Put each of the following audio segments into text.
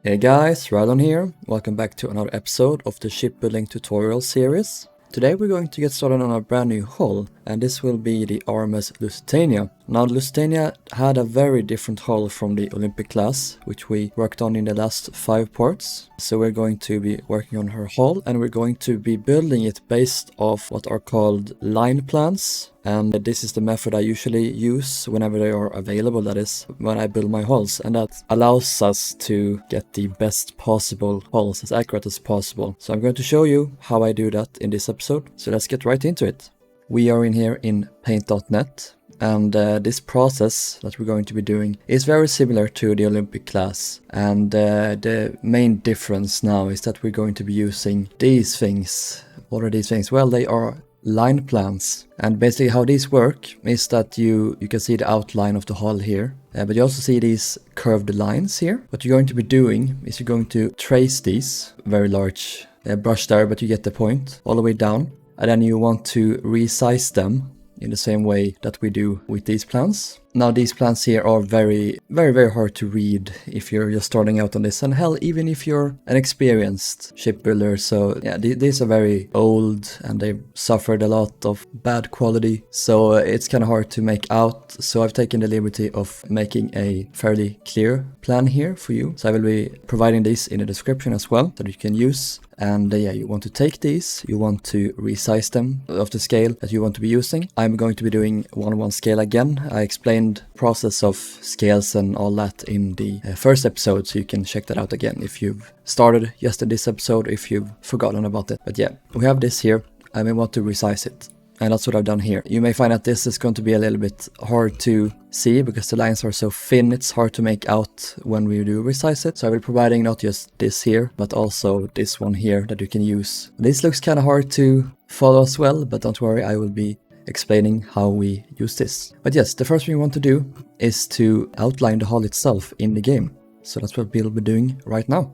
Hey guys, Rilhon here. Welcome back to another episode of the shipbuilding tutorial series. Today we're going to get started on a brand new hull, and this will be the RMS Lusitania. Now Lusitania had a very different hull from the Olympic class, which we worked on in the last 5 parts. So we're going to be working on her hull, and we're going to be building it based off what are called line plans. And this is the method I usually use whenever they are available, that is, when I build my hulls. And that allows us to get the best possible hulls, as accurate as possible. So I'm going to show you how I do that in this episode. So let's get right into it. We are in here in paint.net. And this process that we're going to be doing is very similar to the Olympic class. And the main difference now is that we're going to be using these things. What are these things? Well, they are line plans, and basically how these work is that you can see the outline of the hull here, but you also see these curved lines here. What you're going to be doing is you're going to trace these very large brush there, but you get the point, all the way down, and then you want to resize them in the same way that we do with these plans. Now these plans here are very hard to read if you're just starting out on this, and hell, even if you're an experienced shipbuilder. So yeah, these are very old and they've suffered a lot of bad quality, so it's kind of hard to make out. So I've taken the liberty of making a fairly clear plan here for you. So I will be providing these in the description as well that you can use. And yeah, you want to take these, you want to resize them of the scale that you want to be using. I'm going to be doing 1:1 scale again. I explained process of scales and all that in the first episode, so you can check that out again if you've started just in this episode, if you've forgotten about it. But yeah, we have this here and we want to resize it. And that's what I've done here. You may find that this is going to be a little bit hard to see because the lines are so thin, it's hard to make out when we do resize it. So I will be providing not just this here, but also this one here that you can use. This looks kind of hard to follow as well, but don't worry, I will be explaining how we use this. But yes, the first thing we want to do is to outline the hull itself in the game. So that's what we'll be doing right now.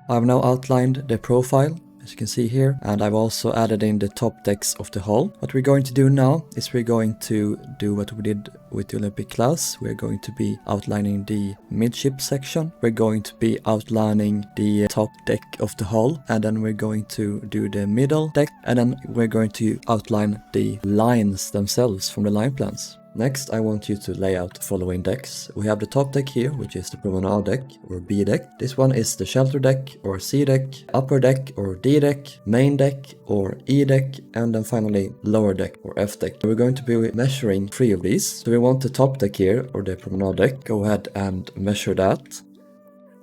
I've now outlined the profile, as you can see here, and I've also added in the top decks of the hull. What we're going to do now is we're going to do what we did with the Olympic class. We're going to be outlining the midship section. We're going to be outlining the top deck of the hull, and then we're going to do the middle deck, and then we're going to outline the lines themselves from the line plans. Next, I want you to lay out the following decks. We have the top deck here, which is the promenade deck or B deck. This one is the shelter deck or C deck, upper deck or D deck, main deck or E deck, and then finally lower deck or F deck. We're going to be measuring 3 of these. So we want the top deck here or the promenade deck. Go ahead and measure that.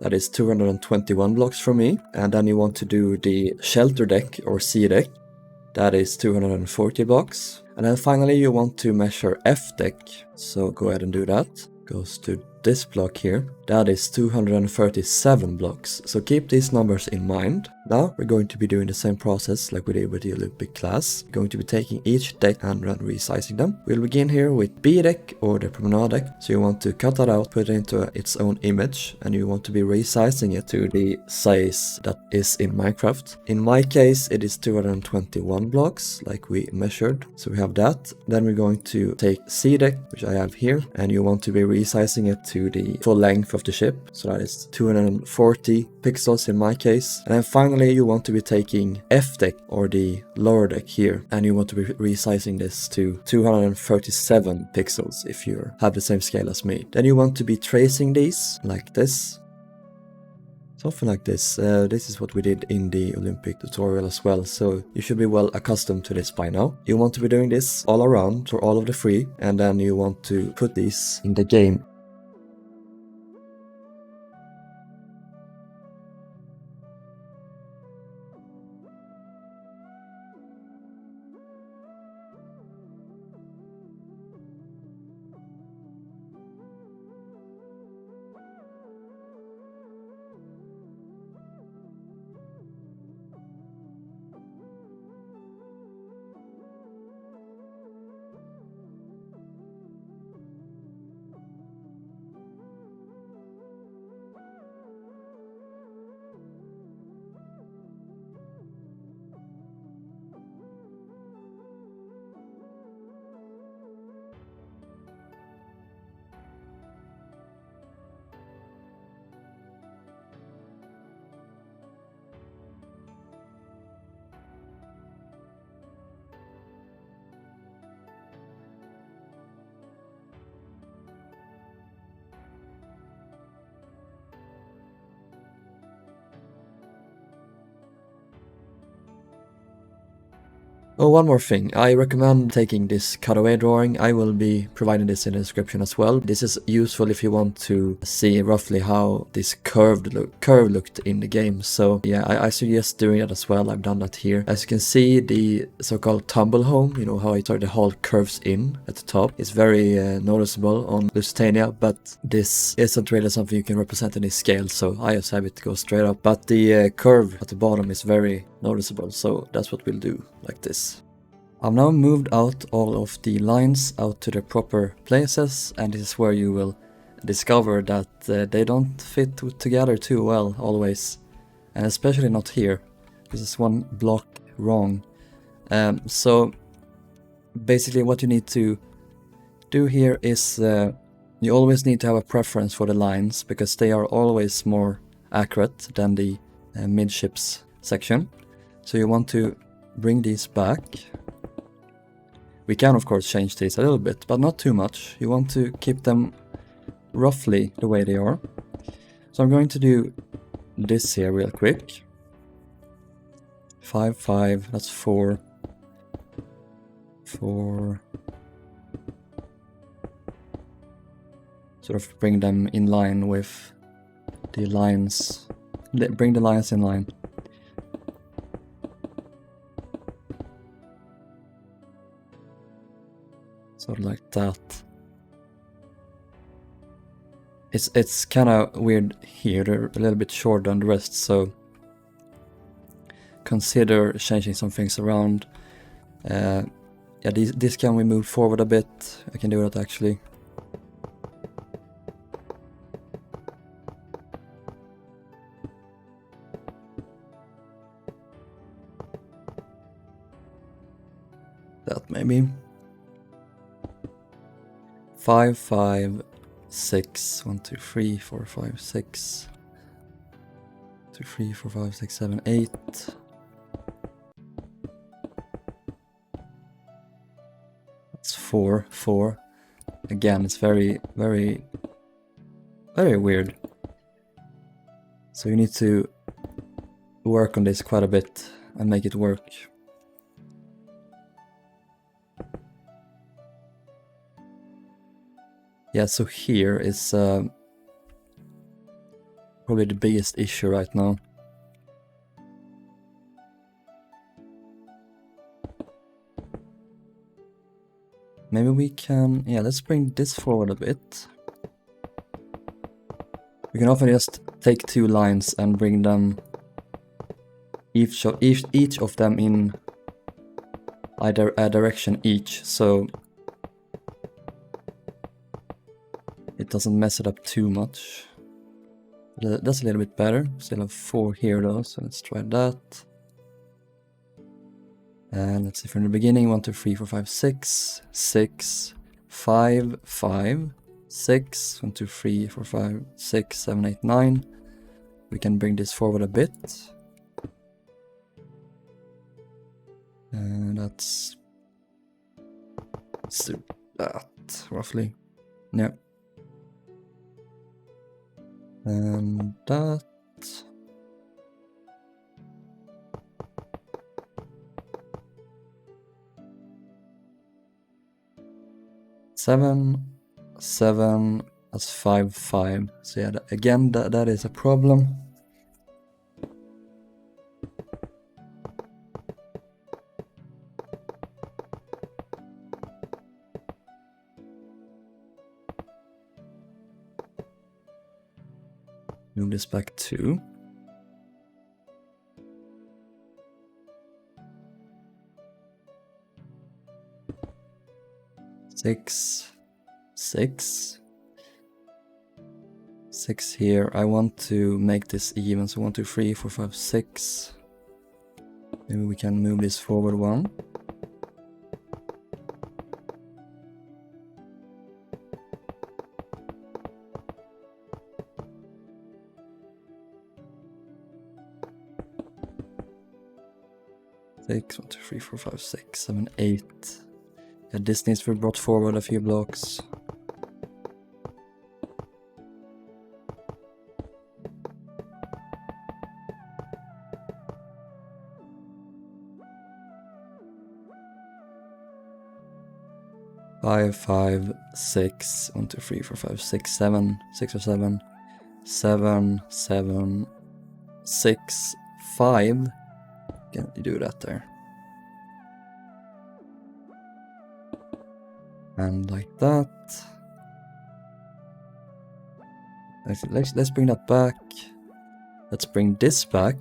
That is 221 blocks for me. And then you want to do the shelter deck or C deck. That is 240 blocks. And then finally you want to measure F deck, so go ahead and do that. Goes to this block here. That is 237 blocks, so keep these numbers in mind. Now we're going to be doing the same process like we did with the Olympic class. We're going to be taking each deck and resizing them. We'll begin here with B deck or the promenade deck. So you want to cut that out, put it into its own image, and you want to be resizing it to the size that is in Minecraft. In my case it is 221 blocks like we measured, so we have that. Then we're going to take C deck, which I have here, and you want to be resizing it to the full length of the ship, so that is 240 pixels in my case. And then finally you want to be taking F deck or the lower deck here, and you want to be resizing this to 237 pixels if you have the same scale as me. Then you want to be tracing these like this, something like this. This is what we did in the Olympic tutorial as well, so you should be well accustomed to this by now. You want to be doing this all around for all of the 3, and then you want to put these in the game. Oh, one more thing. I recommend taking this cutaway drawing. I will be providing this in the description as well. This is useful if you want to see roughly how this curve looked in the game. So yeah, I suggest doing that as well. I've done that here. As you can see, the so-called tumble home, you know how the hull curves in at the top, is very noticeable on Lusitania, but this isn't really something you can represent in this scale, so I just have it go straight up. But the curve at the bottom is very noticeable, so that's what we'll do, like this. I've now moved out all of the lines out to the proper places, and this is where you will discover that they don't fit together too well always, and especially not here. This is one block wrong. So basically what you need to do here is you always need to have a preference for the lines, because they are always more accurate than the midships section. So you want to bring these back. We can of course change these a little bit, but not too much. You want to keep them roughly the way they are. So I'm going to do this here real quick. 5, 5, that's 4. 4. Sort of bring them in line with the lines. Bring the lines in line. Sort of like that. It's kind of weird here. They're a little bit shorter than the rest, so consider changing some things around. Yeah, this can we move forward a bit. I can do that actually. That maybe. 5, 5, 6, 1, 2, 3, 4, 5, 6, 2, 3, 4, 5, 6, 7, 8. That's 4, 4. Again, it's very, very, very weird. So you need to work on this quite a bit and make it work. Yeah, so here is probably the biggest issue right now. Maybe we can, yeah, let's bring this forward a bit. We can often just take 2 lines and bring them, each of them in either a direction each, so it doesn't mess it up too much. That's a little bit better. Still have 4 here though, so let's try that. And let's see from the beginning, 1, 2, 3, 4, 5, 6, 6, 5, 5, 6, 1, 2, 3, 4, 5, 6, 7, 8, 9. We can bring this forward a bit. And let's do that roughly. Yeah. And that. Seven, 7, that's 5, 5. So yeah, again, that is a problem. Move this back 2. Six, 6, 6 here. I want to make this even, so 1, 2, 3, 4, 5, 6. Maybe we can move this forward 1. Six, 1, 2, 3, 4, 5, 6, 7, 8. Yeah, this needs to be brought forward a few blocks. 5, 5, 6, 1, 2, 3, 4, 5, 6, 7, 6 or 7, 7, 7, 6, 5. Can you do that there? And like that. Let's bring that back. Let's bring this back.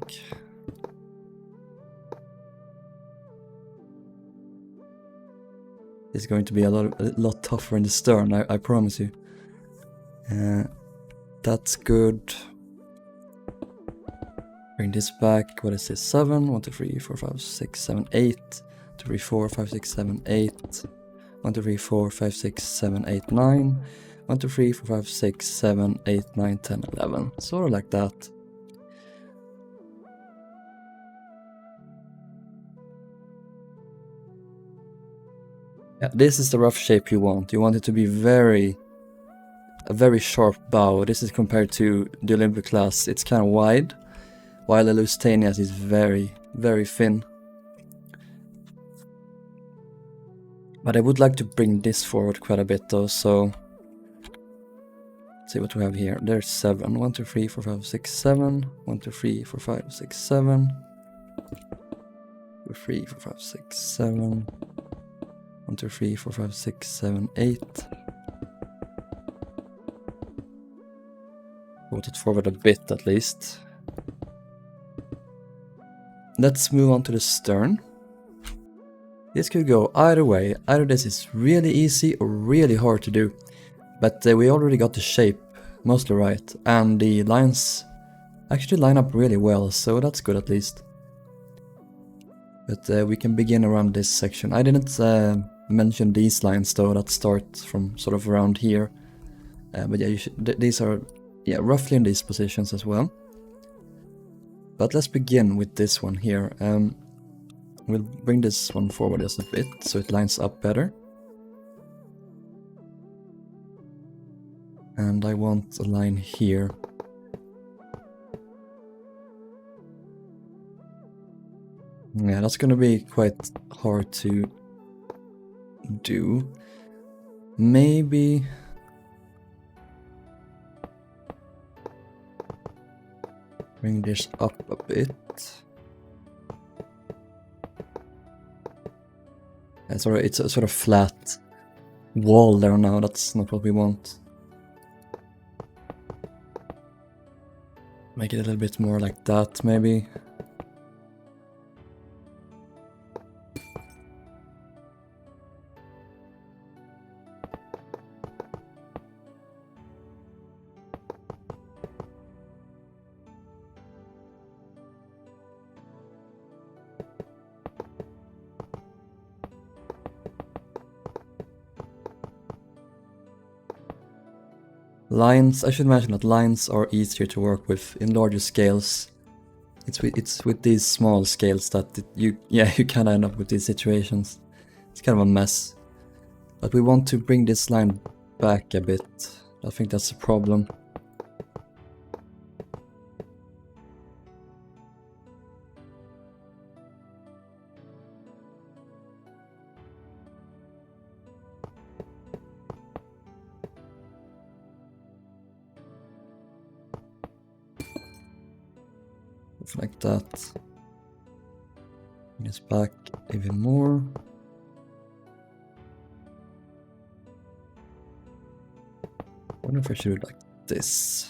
It's going to be a lot tougher in the stern, I promise you. That's good. Bring this back. What is this? 7, 1, 2, 3, 4, 5, 6, 7, 8. 2, 3, 4, 5, 6, 7, 8. 1, 2, 3, 4, 5, 6, 7, 8, 9. 1, 2, 3, 4, 5, 6, 7, 8, 9, 10, 11. Sort of like that. Yeah, this is the rough shape you want. You want it to be a very sharp bow. This is compared to the Olympic class. It's kind of wide, while the Lusitania is very, very thin. But I would like to bring this forward quite a bit though, so let's see what we have here. There's 7. 1, 2, 3, 4, 5, 6, 7. 1, 2, 3, 4, 5, 6, 7. 2, 3, 4, 5, 6, 7. 1, 2, 3, 4, 5, 6, 7, 8. Put it forward a bit at least. Let's move on to the stern. This could go either way. Either this is really easy or really hard to do. But we already got the shape mostly right. And the lines actually line up really well, so that's good at least. But we can begin around this section. I didn't mention these lines though that start from sort of around here. But yeah, these are roughly in these positions as well. But let's begin with this one here. We'll bring this one forward just a bit so it lines up better. And I want a line here. Yeah, that's gonna be quite hard to do. Maybe bring this up a bit. It's a sort of flat wall there now. That's not what we want. Make it a little bit more like that, maybe. Lines, I should mention that lines are easier to work with in larger scales. It's with these small scales that you kind of end up with these situations. It's kind of a mess. But we want to bring this line back a bit. I think that's the problem. Like that. Bring this back even more. I wonder if I should do it like this.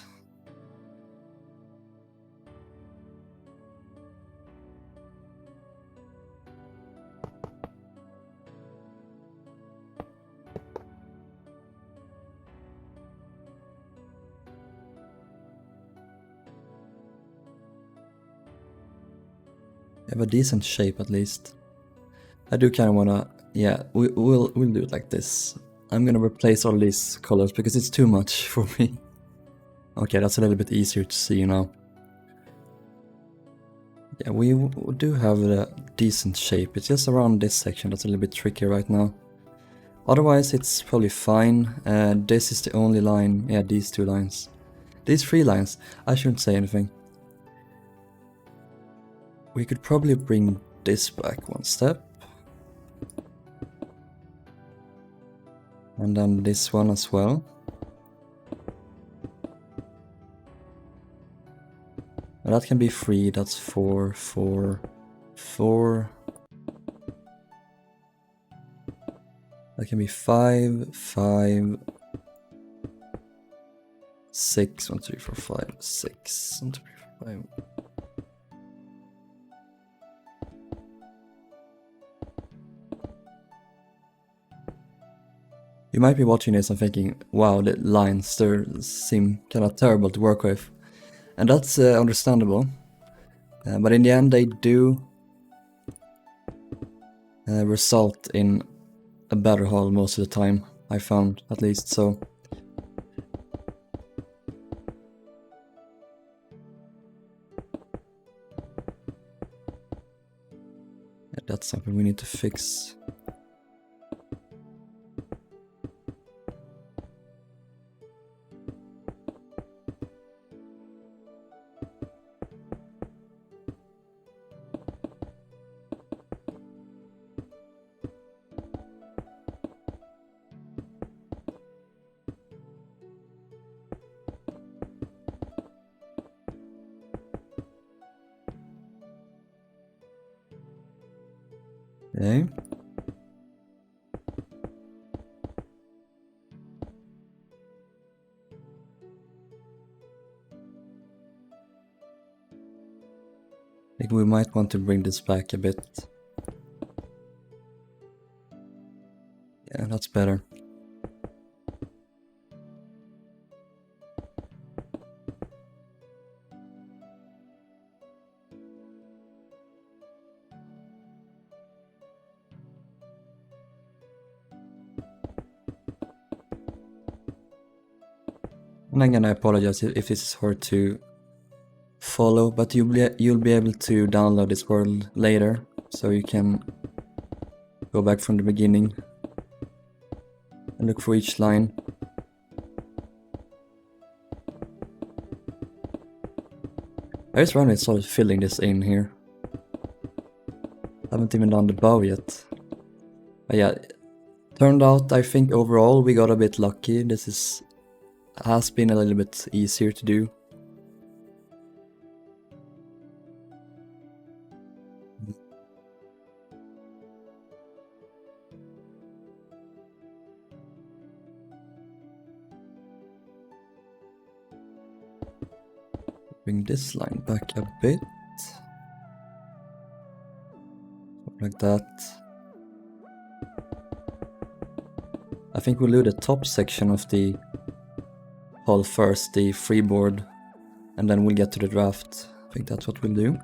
Have a decent shape at least. I do kind of wanna, we'll do it like this. I'm gonna replace all these colors because it's too much for me. Okay, that's a little bit easier to see now. Yeah, we do have a decent shape. It's just around this section that's a little bit tricky right now. Otherwise, it's probably fine. This is the only line. Yeah, these two lines. These 3 lines. I shouldn't say anything. We could probably bring this back one step. And then this one as well. And that can be 3, that's 4, 4, 4. That can be 5, 5, 6, 1, 2, 3, 4, 5, 6, 1, 2, 3, 4, 5. You might be watching this and thinking, wow, the lines there seem kind of terrible to work with. And that's understandable. But in the end they do result in a better hull most of the time, I found, at least, so. Yeah, that's something we need to fix. Okay. I think we might want to bring this back a bit. Yeah, that's better. And again, I apologize if this is hard to follow, but you'll be able to download this world later, so you can go back from the beginning and look for each line. I just randomly started filling this in here. Haven't even done the bow yet. But yeah, turned out I think overall we got a bit lucky. This has been a little bit easier to do. Bring this line back a bit. Like that. I think we'll do the top section of the hull first, the freeboard, and then we'll get to the draft. I think that's what we'll do.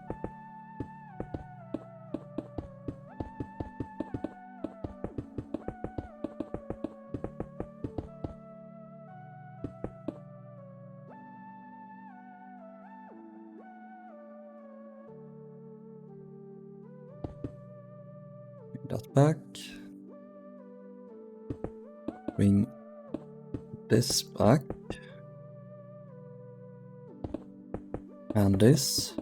Bring that back. Bring this back. And this.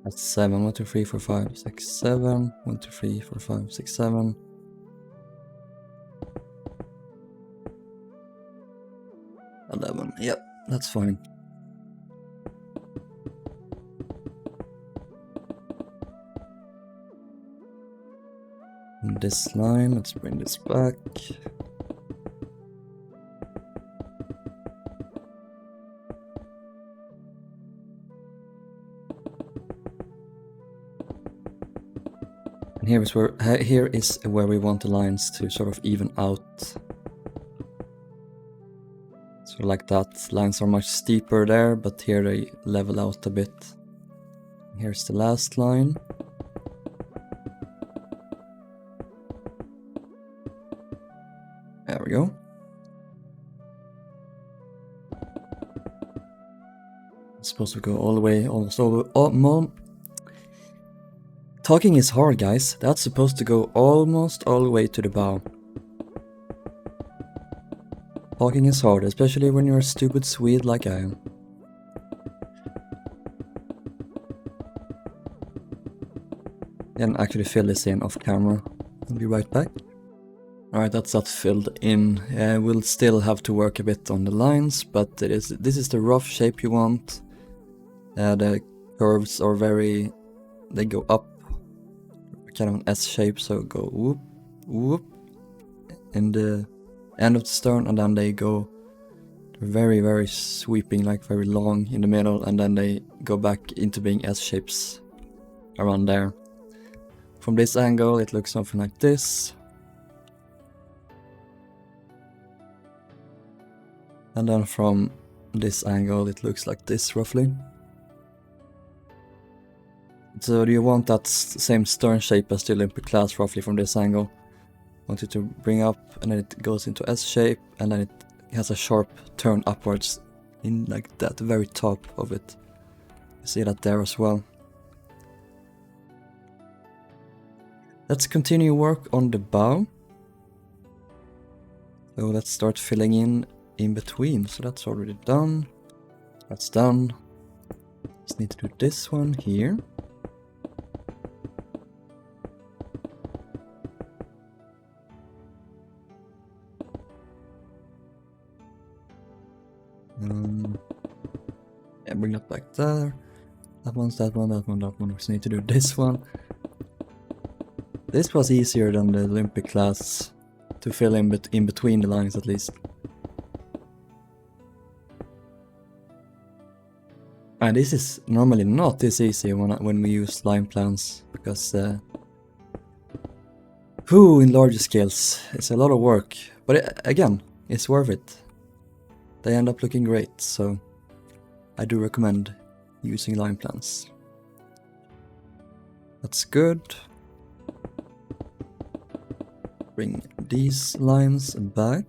That's 7. 1, 2, 3, 4, 5, 6, 7. 1, 2, 3, 4, 5, 6, 7. 11. Yep, that's fine. And this line, let's bring this back. And here is where we want the lines to sort of even out. So like that, lines are much steeper there, but here they level out a bit. Here's the last line. There we go. It's supposed to go all the way, almost over. Oh, Mom. Talking is hard, guys. That's supposed to go almost all the way to the bow. Talking is hard, especially when you're a stupid Swede like I am. and actually fill this in off camera. I'll be right back. Alright, that's that filled in. We'll still have to work a bit on the lines, but this is the rough shape you want. The curves are they go up, kind of an S shape, so go whoop, whoop, in the end of the stern, and then they go very, very sweeping, like very long in the middle, and then they go back into being S shapes around there. From this angle, it looks something like this. And then from this angle, it looks like this roughly. So you want that same stern shape as the Olympic class roughly from this angle. Want it to bring up, and then it goes into S shape, and then it has a sharp turn upwards in like that very top of it. You see that there as well. Let's continue work on the bow. So let's start filling in between. So that's already done. That's done. Just need to do this one here. Yeah, bring that back there. That one's that one, that one, that one. We just need to do this one. This was easier than the Olympic class to fill in between the lines at least. And this is normally not this easy when we use line plans, because in larger scales it's a lot of work, but again, it's worth it. They end up looking great, so I do recommend using line plans. That's good. Bring these lines back.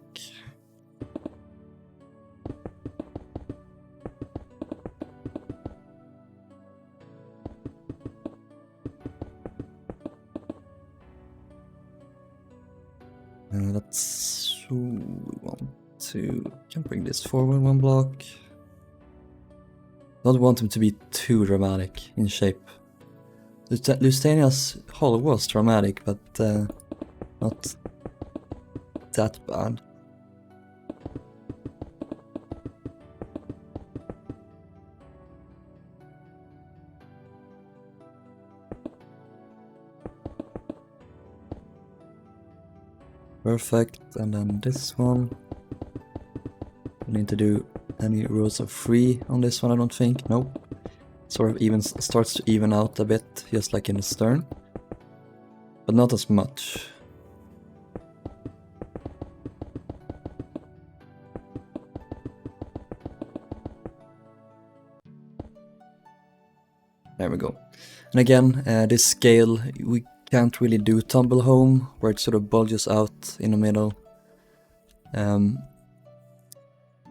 That's so we want to can bring this forward one block. Don't want them to be too dramatic in shape. Lusitania's hull was dramatic, but not that bad. Perfect, and then this one. Don't need to do any rows of 3 on this one, I don't think. Nope. Sort of starts to even out a bit, just like in the stern. But not as much. There we go. And again, this scale, we can't really do tumble home, where it sort of bulges out in the middle.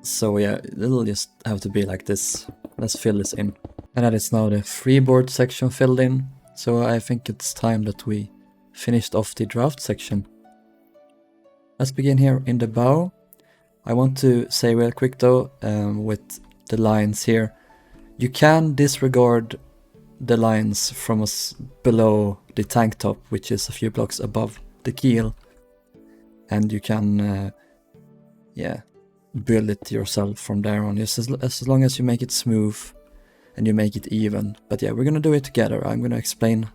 So yeah, it'll just have to be like this. Let's fill this in. And that is now the freeboard section filled in. So I think it's time that we finished off the draft section. Let's begin here in the bow. I want to say real quick though, with the lines here, you can disregard the lines from us below the tank top, which is a few blocks above the keel, and you can build it yourself from there on, just as long as you make it smooth and you make it even. But yeah, we're gonna do it together. I'm gonna explain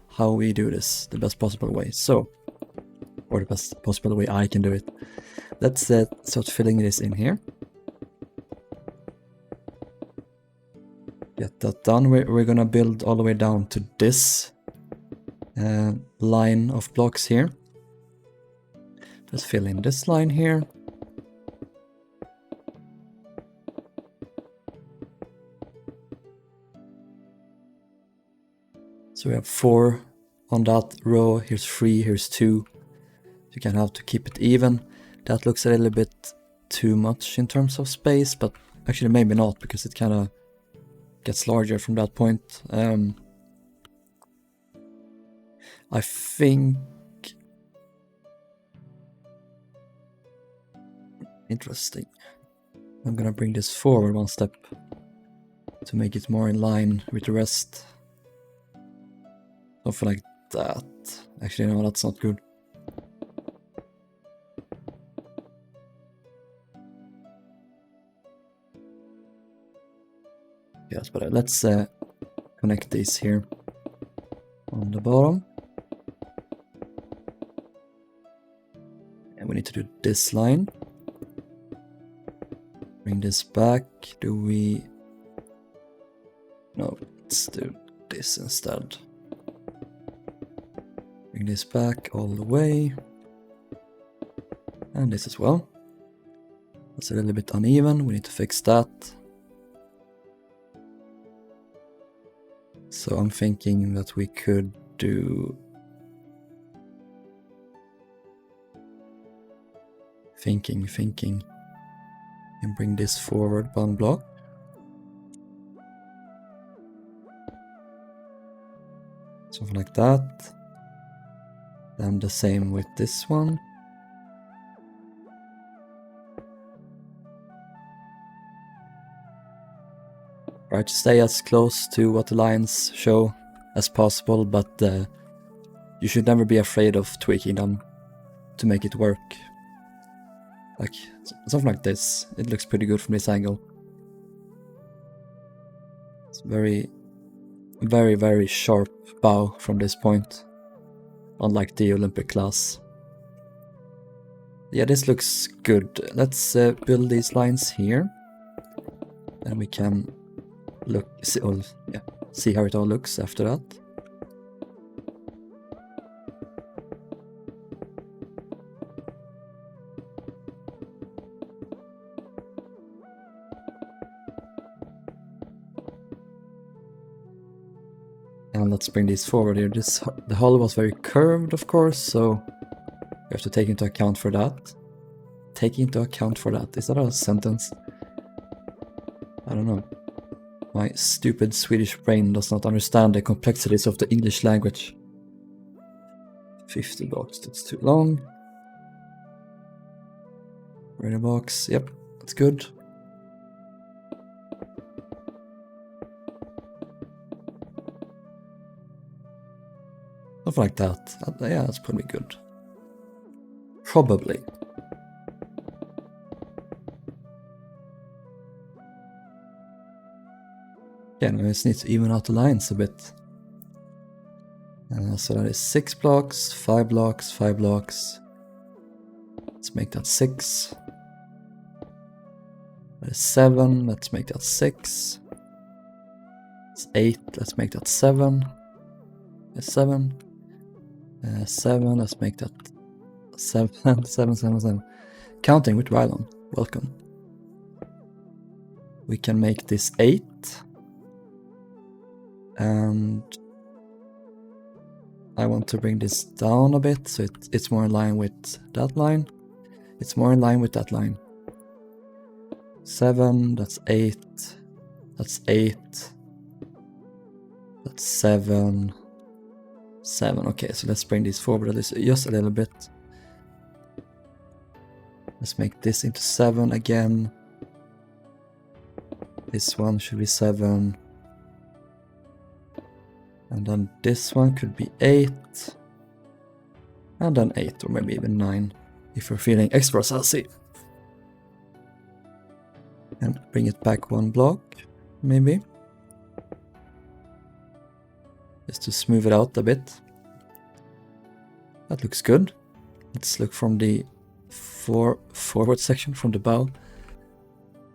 how we do this the best possible way, or the best possible way I can do it. Let's start filling this in here. Get that done. We're gonna build all the way down to this line of blocks here. Let's fill in this line here. So we have 4 on that row. Here's 3, here's 2. You can have to keep it even. That looks a little bit too much in terms of space, but actually maybe not, because it kind of gets larger from that point. I think... Interesting. I'm gonna bring this forward one step to make it more in line with the rest. Something like that. Actually, no, that's not good. Yes, but let's connect these here on the bottom. And we need to do this line. Bring this back. Do we... No, let's do this instead. Bring this back all the way. And this as well. That's a little bit uneven. We need to fix that. So I'm thinking that we could do... Thinking. And bring this forward one block. Something like that. Then the same with this one. Try to stay as close to what the lines show as possible, but you should never be afraid of tweaking them to make it work. Like something like this. It looks pretty good from this angle. It's very, very sharp bow from this point, unlike the Olympic class. Yeah, this looks good. Let's build these lines here, and we can see how it all looks after that. And let's bring these forward here. The hull was very curved, of course, so we have to take into account for that. Take into account for that. Is that a sentence? I don't know. My stupid Swedish brain does not understand the complexities of the English language. 50 blocks, that's too long. Ready box, yep, that's good. Something like that. Yeah, that's probably good. Probably. Yeah, I just need to even out the lines a bit. So that is 6 blocks, 5 blocks, 5 blocks. Let's make that 6. That is 7, let's make that 6. It's 8, let's make that 7. It's 7. 7, let's make that 7, 7. Counting with Rilhon, welcome. We can make this 8. And I want to bring this down a bit so it's more in line with that line. It's more in line with that line. 7, that's 8. That's 8. That's 7. 7. Okay, so let's bring these forward just a little bit. Let's make this into 7 again. This one should be 7. And then this one could be 8. And then 8, or maybe even 9, if you're feeling extra sassy. And bring it back 1 block, maybe. Just to smooth it out a bit. That looks good. Let's look from the forward section, from the bow.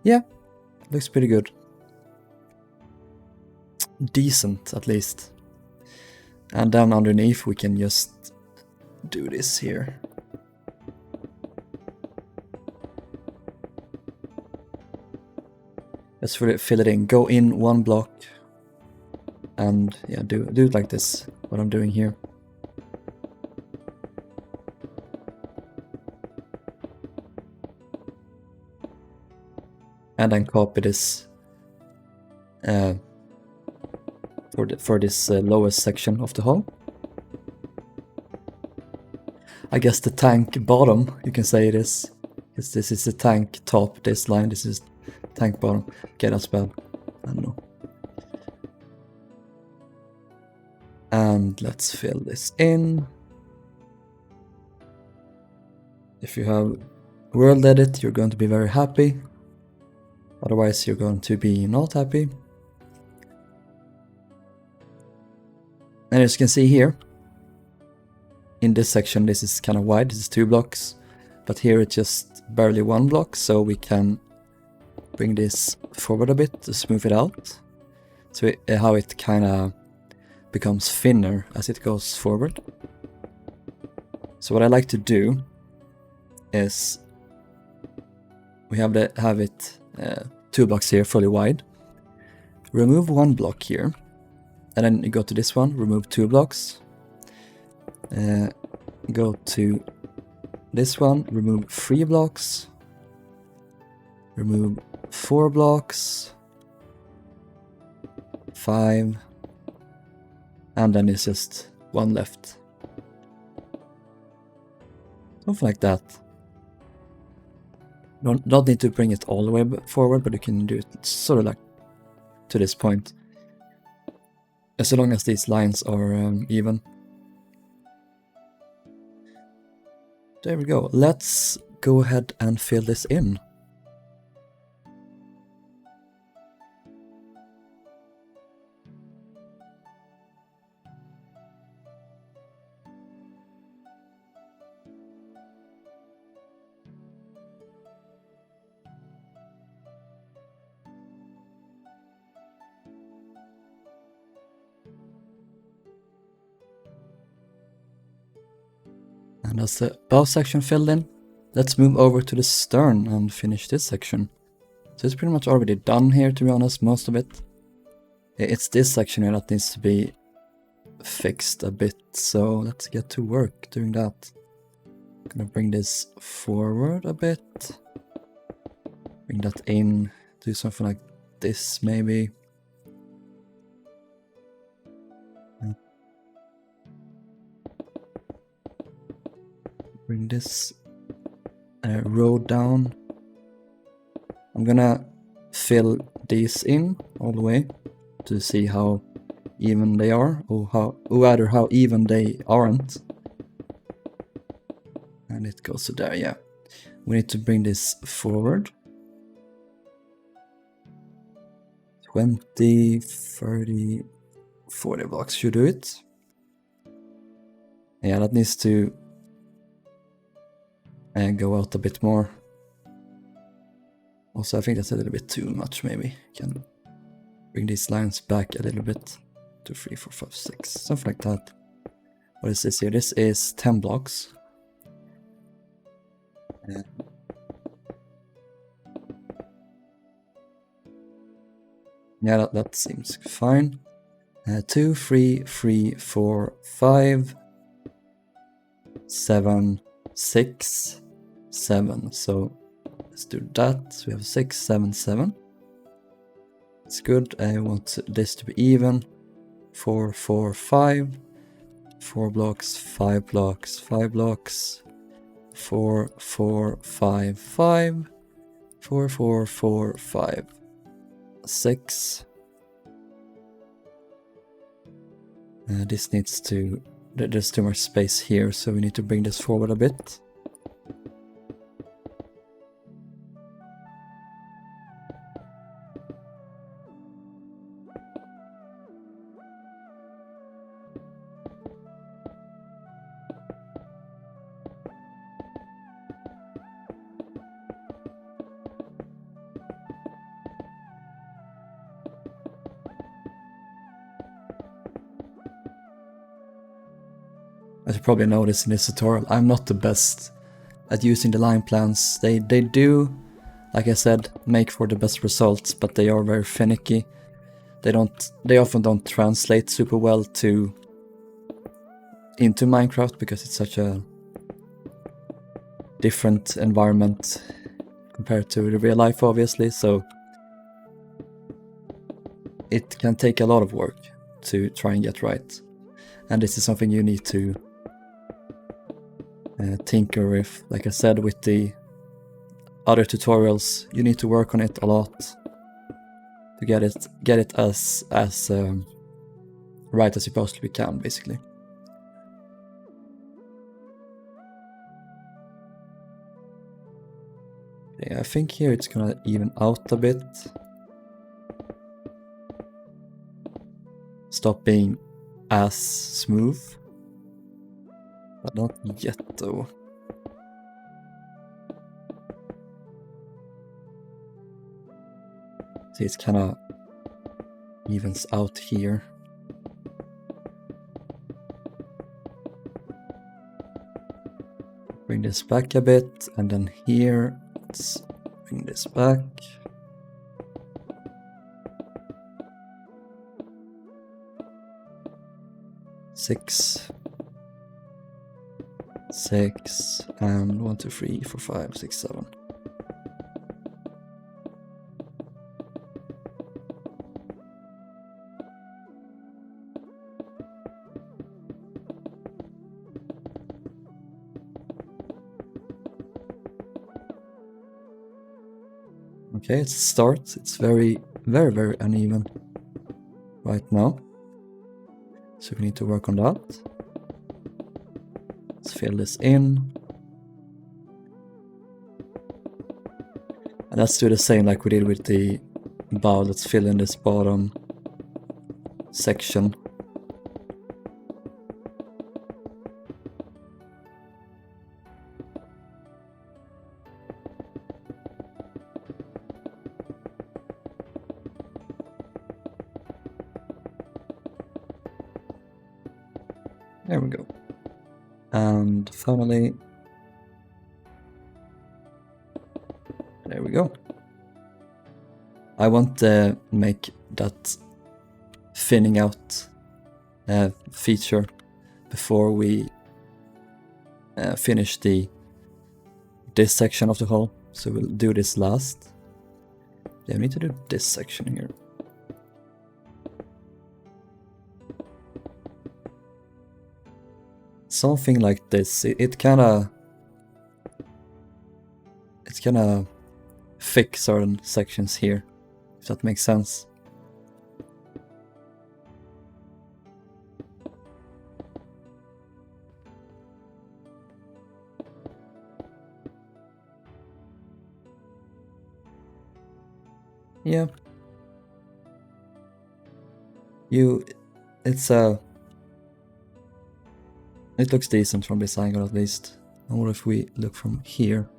Yeah, looks pretty good. Decent, at least. And then underneath we can just do this here. Let's fill it in. Go in 1 block. And yeah, do it like this, what I'm doing here. And then copy this for this lowest section of the hull. I guess the tank bottom, you can say it is. Because this is the tank top, this line, this is tank bottom. Okay, that's bad. I don't know. And let's fill this in. If you have WorldEdit, you're going to be very happy. Otherwise, you're going to be not happy. And as you can see here, in this section, this is kind of wide, this is 2 blocks. But here it's just barely 1 block, so we can bring this forward a bit to smooth it out. So how it kind of becomes thinner as it goes forward. So what I like to do is we have it 2 blocks here fully wide. Remove 1 block here, and then you go to this one, remove 2 blocks. Go to this one, remove 3 blocks. Remove 4 blocks. 5. And then it's just 1 left. Something like that. Don't need to bring it all the way forward, but you can do it sort of like to this point. As long as these lines are even. There we go. Let's go ahead and fill this in. And that's the bow section filled in. Let's move over to the stern and finish this section. So it's pretty much already done here, to be honest, most of it. It's this section here that needs to be fixed a bit, so let's get to work doing that. I'm gonna bring this forward a bit. Bring that in, do something like this maybe. Bring this row down. I'm gonna fill these in all the way to see how even they are, or rather how even they aren't. And it goes to there, yeah. We need to bring this forward. 20, 30, 40 blocks should do it. Yeah, that needs to go out a bit more. Also, I think that's a little bit too much, maybe. Can bring these lines back a little bit. 2, 3, 4, 5, 6, something like that. What is this here? This is 10 blocks. Yeah, that seems fine. 2, 3, 3, 4, 5, 7, 6, 7. So let's do that. So we have 6, 7, 7. It's good. I want this to be even. 4, 4, 5. 4 blocks, 5 blocks, 5 blocks. 4, 4, 5, 5. 4, 4, 4, 5. 6. This needs to... There's too much space here, so we need to bring this forward a bit. As you probably noticed in this tutorial, I'm not the best at using the line plans. They do, like I said, make for the best results, but they are very finicky. They often don't translate super well into Minecraft because it's such a different environment compared to the real life, obviously, so it can take a lot of work to try and get right. And this is something you need to tinker with. Like I said, with the other tutorials, you need to work on it a lot to get it as right as you possibly can, basically. Okay, I think here it's gonna even out a bit. Stop being as smooth. But not yet though. See, it's kinda evens out here. Bring this back a bit, and then here, let's bring this back. Six, and 1, 2, 3, 4, 5, 6, 7. Okay, it starts. It's very uneven right now. So we need to work on that. Let's fill this in. And let's do the same like we did with the bow. Let's fill in this bottom section. There we go. And finally, there we go. I want to make that thinning out feature before we finish this section of the hull. So we'll do this last. Yeah, we need to do this section here. Something like this. It's kinda fix certain sections here, if that makes sense. Yeah. It looks decent from this angle at least. And what if we look from here?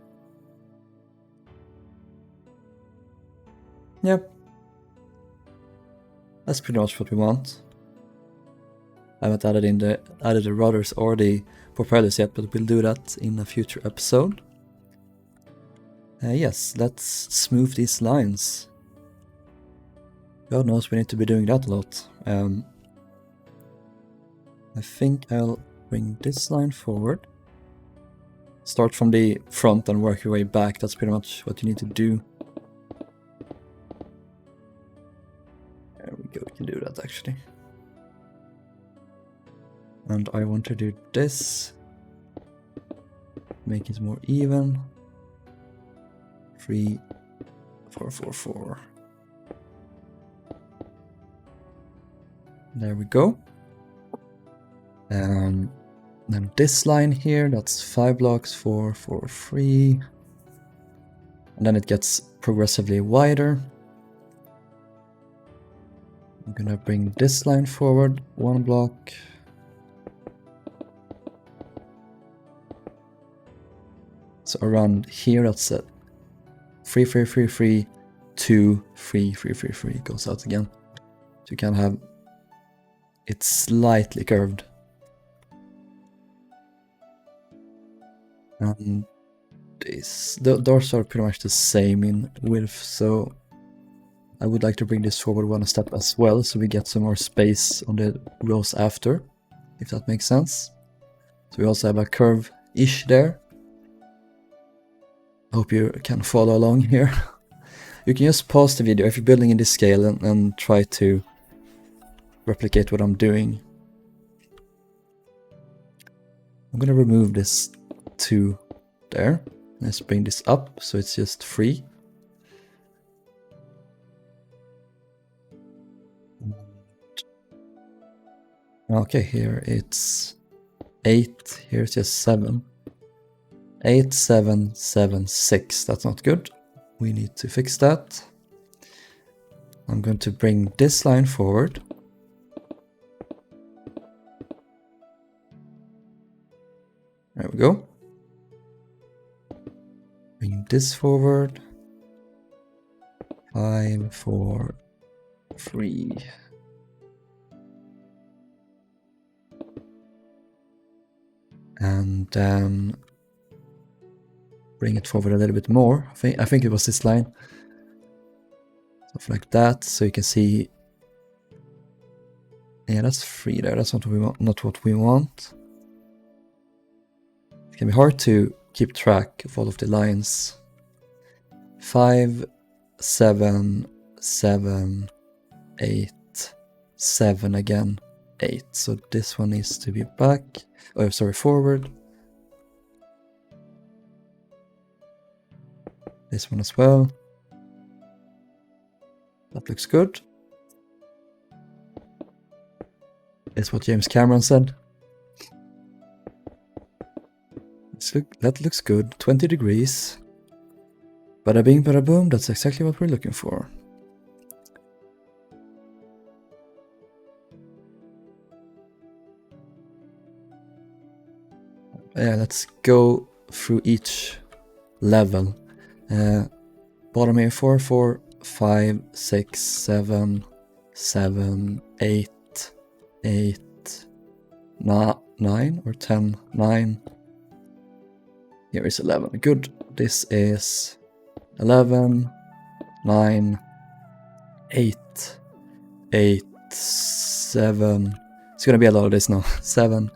Yep. That's pretty much what we want. I haven't added the rudders or the propellers yet, but we'll do that in a future episode. Yes, let's smooth these lines. God knows we need to be doing that a lot. I think I'll bring this line forward. Start from the front and work your way back. That's pretty much what you need to do. There we go, we can do that actually. And I want to do this. Make it more even. 3, 4, 4, 4. There we go. Then this line here, that's 5 blocks, 4, 4, 3. And then it gets progressively wider. I'm gonna bring this line forward 1 block. So around here, that's it. 3, 3, 3, 3, 2, 3, 3, 3, 3 goes out again. So you can have it slightly curved. And the doors are pretty much the same in width, so I would like to bring this forward 1 step as well, so we get some more space on the rows after, if that makes sense. So we also have a curve-ish there. Hope you can follow along here. You can just pause the video if you're building in this scale and try to replicate what I'm doing. I'm gonna remove this 2 there. Let's bring this up so it's just 3. Okay, here it's 8, here's just 7. 8, 7, 7, 6. That's not good. We need to fix that. I'm going to bring this line forward. There we go. Bring this forward. 5, 4, 3. And then bring it forward a little bit more. I think it was this line. Something like that, so you can see. Yeah, that's 3 there. That's not what we want. It can be hard to keep track of all of the lines. 5, 7, 7, 8, 7 again, 8. So this one needs to be back. Oh, sorry, forward. This one as well. That looks good. Is what James Cameron said. That looks good. 20 degrees. Bada bing, bada boom. That's exactly what we're looking for. Yeah, let's go through each level. Bottom here, 4, 4, 5, 6, 7, 7, 8, 8, 9 or 10, 9. Here is 11. Good. This is 11, 9, 8, 8, 7. It's gonna be a lot of this now. 7,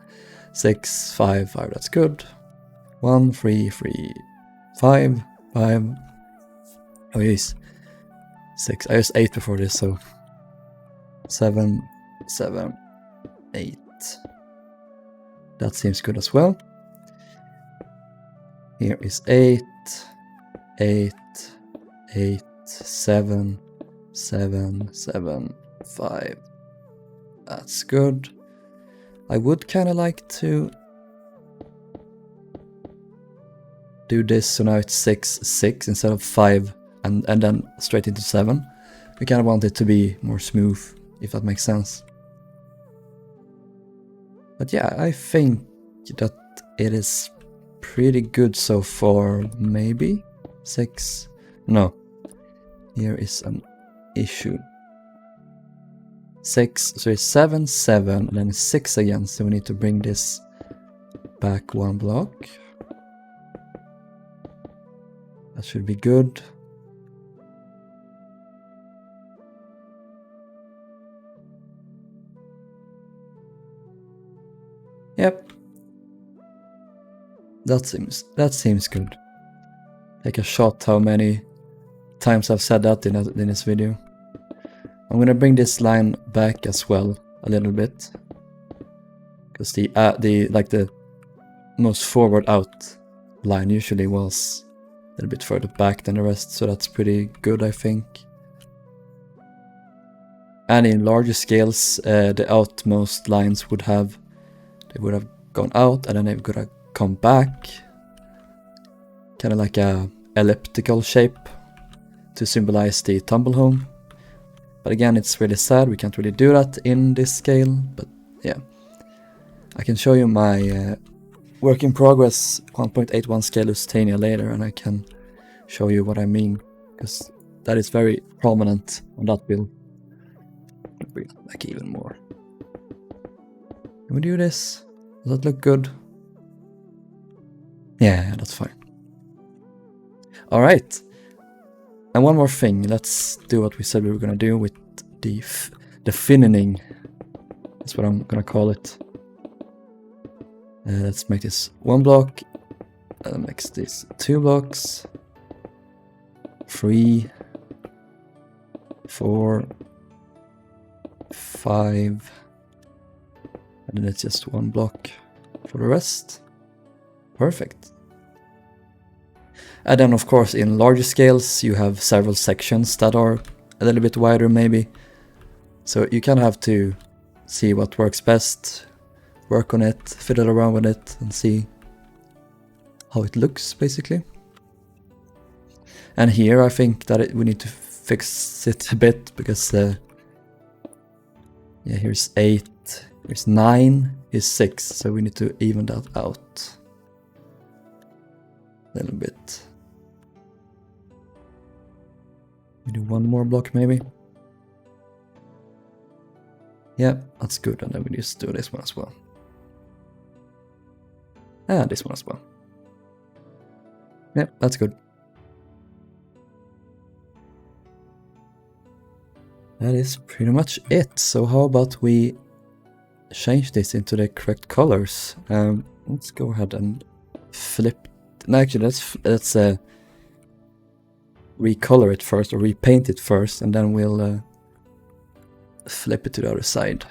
6, 5, 5. That's good. 1, 3, 3, 5, 5. Oh, yes. 6. I used 8 before this, so 7, 7, 8. That seems good as well. Here is 8, 8, 8, 7, 7, 7, 5. That's good. I would kind of like to do this so now it's 6, 6 instead of 5 and then straight into 7. We kind of want it to be more smooth, if that makes sense. But yeah, I think that it is pretty good so far. Maybe 6. No, here is an issue. 6, so it's 7, 7, and then 6 again. So we need to bring this back 1 block. That should be good. Yep. That seems good. Take a shot how many times I've said that in this video. I'm gonna bring this line back as well a little bit, because the most forward out line usually was a little bit further back than the rest, so that's pretty good, I think. And in larger scales, the outmost lines would have gone out and then they would have come back, kind of like a elliptical shape to symbolize the tumble home. But again, it's really sad, we can't really do that in this scale, but yeah. I can show you my work in progress 1.81 scale Lusitania later, and I can show you what I mean, because that is very prominent on that build. Like even more. Can we do this? Does that look good? Yeah, that's fine. Alright. And one more thing, let's do what we said we were gonna do with the finning. That's what I'm gonna call it. Let's make this 1 block. Makes this 2 blocks. 3, 4, 5. And then it's just 1 block for the rest. Perfect. And then of course in larger scales you have several sections that are a little bit wider maybe. So you kind of have to see what works best, work on it, fiddle around with it, and see how it looks, basically. And here I think that we need to fix it a bit, because yeah, here's 8, here's 9, here's 6, so we need to even that out a little bit. We do one more block maybe. Yeah, that's good, and then we just do this one as well. And this one as well. Yeah, that's good. That is pretty much it. So how about we change this into the correct colors? Let's go ahead and flip. No, actually, let's recolor it first, or repaint it first, and then we'll flip it to the other side.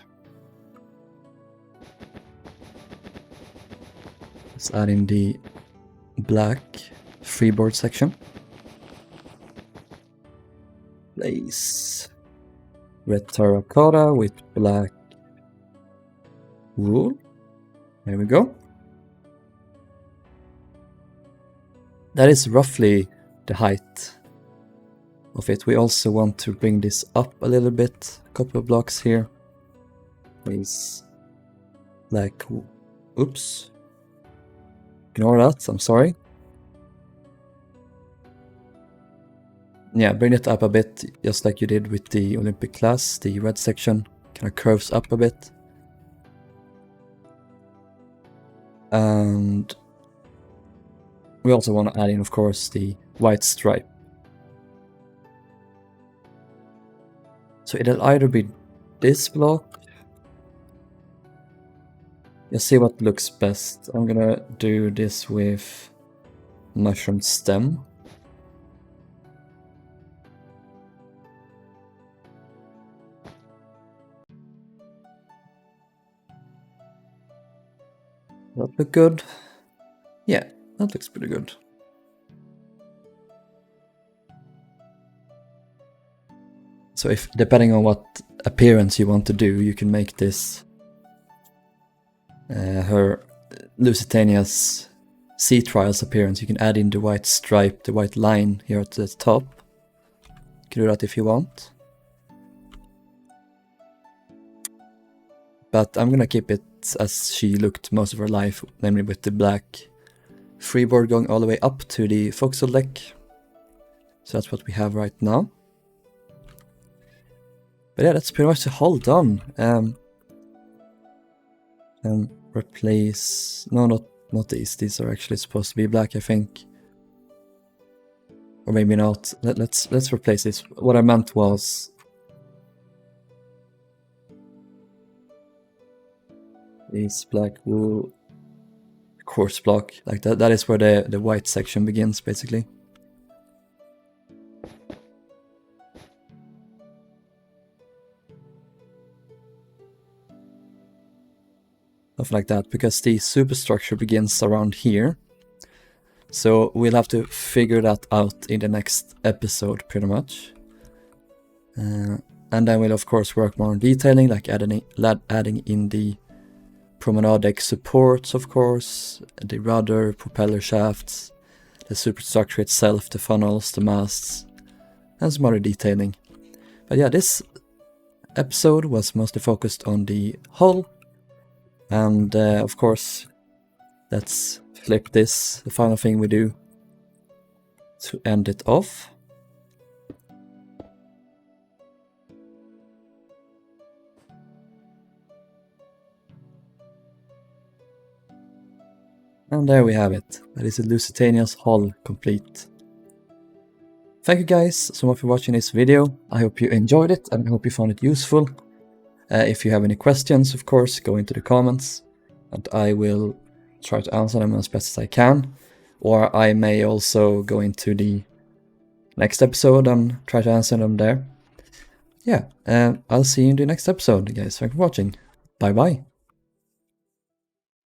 Let's add in the black freeboard section. Place red terracotta with black wool. There we go. That is roughly the height of it. We also want to bring this up a little bit, a couple of blocks here. Please, like, oops. Ignore that, I'm sorry. Yeah, bring it up a bit, just like you did with the Olympic class. The red section kind of curves up a bit. And we also want to add in, of course, the white stripe. So it'll either be this block. You'll see what looks best. I'm gonna do this with mushroom stem. That look good? Yeah, that looks pretty good. So if, depending on what appearance you want to do, you can make this her Lusitania's sea trials appearance. You can add in the white stripe, the white line here at the top. You can do that if you want. But I'm gonna keep it as she looked most of her life, namely with the black freeboard going all the way up to the forecastle deck. So that's what we have right now. But yeah, that's pretty much the hull done. Replace... No, not these. These are actually supposed to be black, I think. Or maybe not. Let's replace this. What I meant was... These black wool coarse block. Like that is where the white section begins, basically. Stuff like that, because the superstructure begins around here. So we'll have to figure that out in the next episode, pretty much. And then we'll of course work more on detailing, like adding in the promenade deck supports, of course, the rudder, propeller shafts, the superstructure itself, the funnels, the masts, and some other detailing. But yeah, this episode was mostly focused on the hull. And of course, let's flip this, the final thing we do to end it off. And there we have it. That is Lusitania's hull complete. Thank you guys so much for watching this video. I hope you enjoyed it and I hope you found it useful. If you have any questions, of course, go into the comments and I will try to answer them as best as I can. Or I may also go into the next episode and try to answer them there. Yeah, I'll see you in the next episode, guys. Thanks for watching. Bye bye.